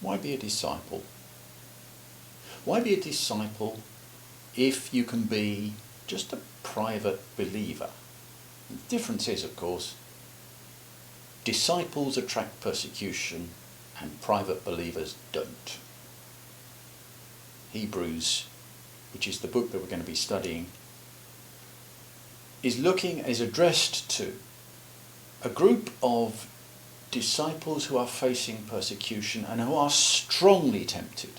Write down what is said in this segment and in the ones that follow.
Why be a disciple? Why be a disciple if you can be just a private believer? The difference is, of course, disciples attract persecution and private believers don't. Hebrews, which is the book that we're going to be studying, is addressed to a group of disciples who are facing persecution and who are strongly tempted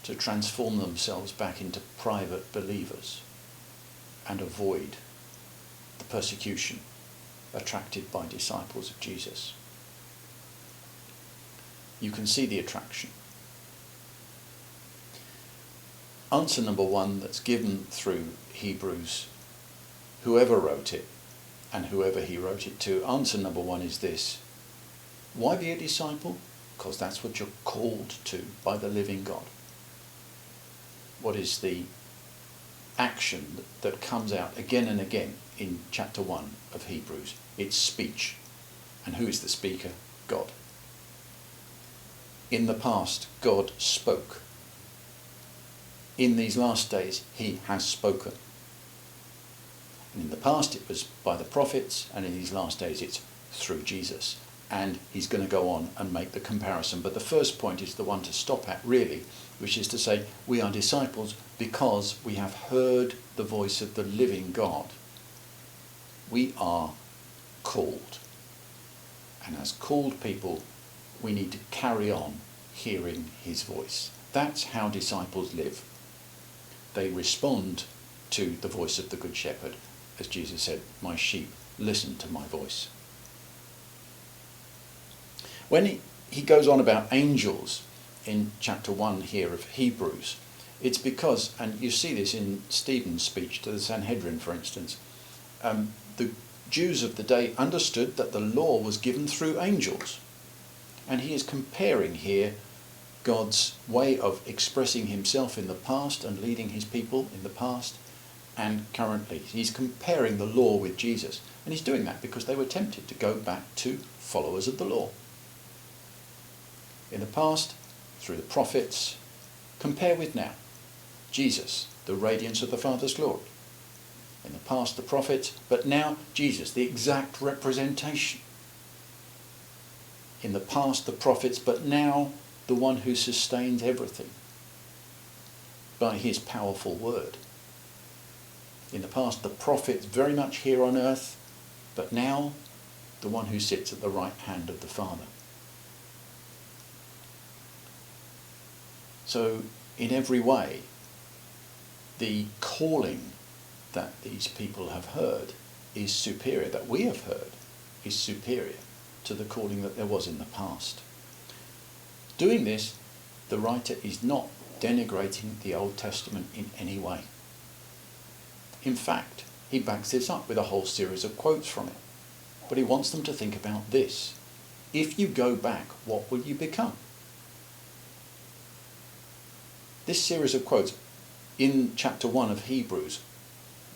to transform themselves back into private believers and avoid the persecution attracted by disciples of Jesus. You can see the attraction. Answer number one that's given through Hebrews, whoever wrote it and whoever he wrote it to, answer number one is this: why be a disciple? Because that's what you're called to by the living God. What is the action that comes out again and again in chapter 1 of Hebrews? It's speech. And who is the speaker? God. In the past, God spoke. In these last days, he has spoken. And in the past, it was by the prophets, and in these last days, it's through Jesus. And he's going to go on and make the comparison. But the first point is the one to stop at, really, which is to say we are disciples because we have heard the voice of the living God. We are called. And as called people, we need to carry on hearing his voice. That's how disciples live. They respond to the voice of the Good Shepherd. As Jesus said, my sheep listen to my voice. When he goes on about angels in chapter 1 here of Hebrews, it's because, and you see this in Stephen's speech to the Sanhedrin, for instance, the Jews of the day understood that the law was given through angels. And he is comparing here God's way of expressing himself in the past and leading his people in the past and currently. He's comparing the law with Jesus. And he's doing that because they were tempted to go back to followers of the law. In the past, through the prophets, compare with now. Jesus, the radiance of the Father's glory. In the past, the prophets, but now Jesus, the exact representation. In the past, the prophets, but now the one who sustains everything by his powerful word. In the past, the prophets very much here on earth, but now the one who sits at the right hand of the Father. So, in every way, the calling that these people have heard is superior, that we have heard is superior to the calling that there was in the past. Doing this, the writer is not denigrating the Old Testament in any way. In fact, he backs this up with a whole series of quotes from it. But he wants them to think about this. If you go back, what will you become? This series of quotes in chapter 1 of Hebrews,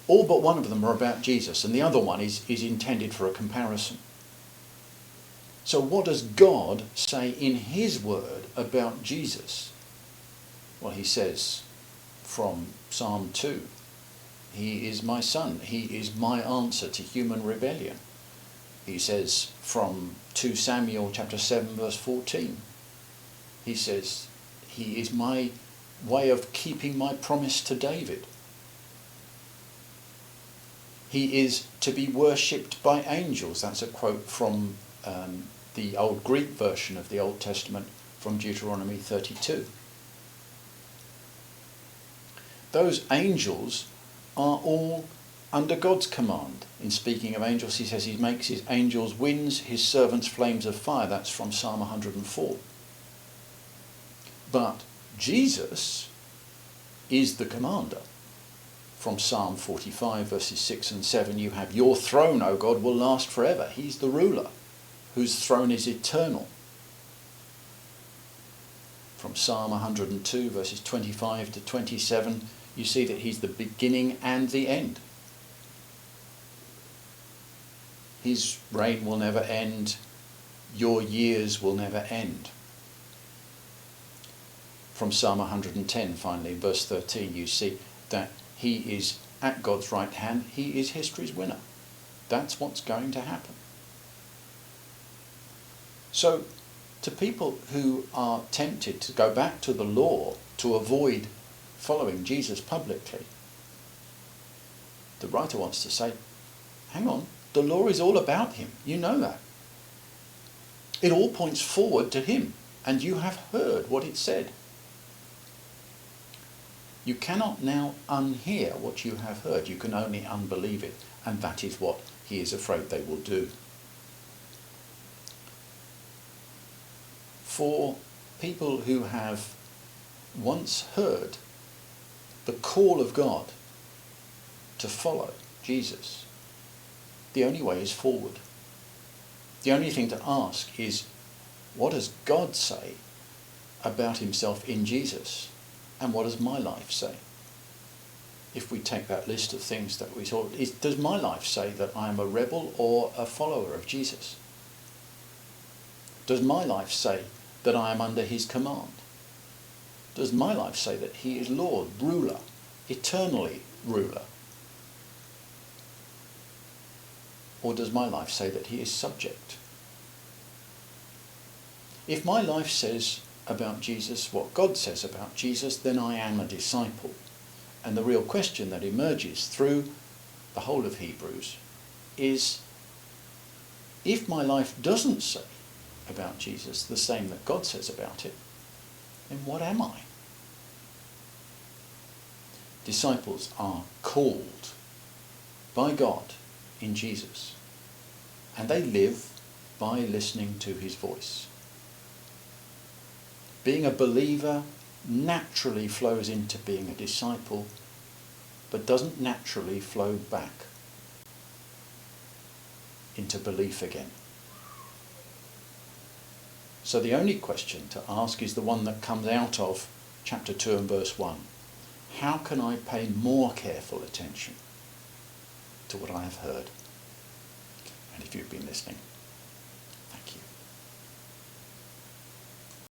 all but one of them are about Jesus, and the other one is intended for a comparison. So what does God say in his word about Jesus? Well, he says from Psalm 2, he is my son, he is my answer to human rebellion. He says from 2 Samuel chapter 7 verse 14, he says, he is my way of keeping my promise to David. He is to be worshipped by angels. That's a quote from the old Greek version of the Old Testament from Deuteronomy 32. Those angels are all under God's command. In speaking of angels, he says he makes his angels winds, his servants flames of fire. That's from Psalm 104. But Jesus is the commander. From Psalm 45 verses 6 and 7, you have your throne, O God, will last forever. He's the ruler whose throne is eternal. From Psalm 102 verses 25 to 27, you see that he's the beginning and the end. His reign will never end. Your years will never end. from Psalm 110, finally, in verse 13, you see that he is at God's right hand. He is history's winner. That's what's going to happen. So, to people who are tempted to go back to the law to avoid following Jesus publicly, the writer wants to say, hang on, the law is all about him. You know that. It all points forward to him, and you have heard what it said. You cannot now unhear what you have heard. You can only unbelieve it, and that is what he is afraid they will do. For people who have once heard the call of God to follow Jesus, the only way is forward. The only thing to ask is, what does God say about himself in Jesus? And what does my life say? If we take that list of things that we saw, does my life say that I am a rebel or a follower of Jesus? Does my life say that I am under his command? Does my life say that he is Lord, ruler, eternally ruler? Or does my life say that he is subject? If my life says about Jesus what God says about Jesus, then I am a disciple. And the real question that emerges through the whole of Hebrews is, if my life doesn't say about Jesus the same that God says about it, then what am I? Disciples are called by God in Jesus, and they live by listening to his voice. Being a believer naturally flows into being a disciple, but doesn't naturally flow back into belief again. So the only question to ask is the one that comes out of chapter 2 and verse 1. How can I pay more careful attention to what I have heard? And if you've been listening,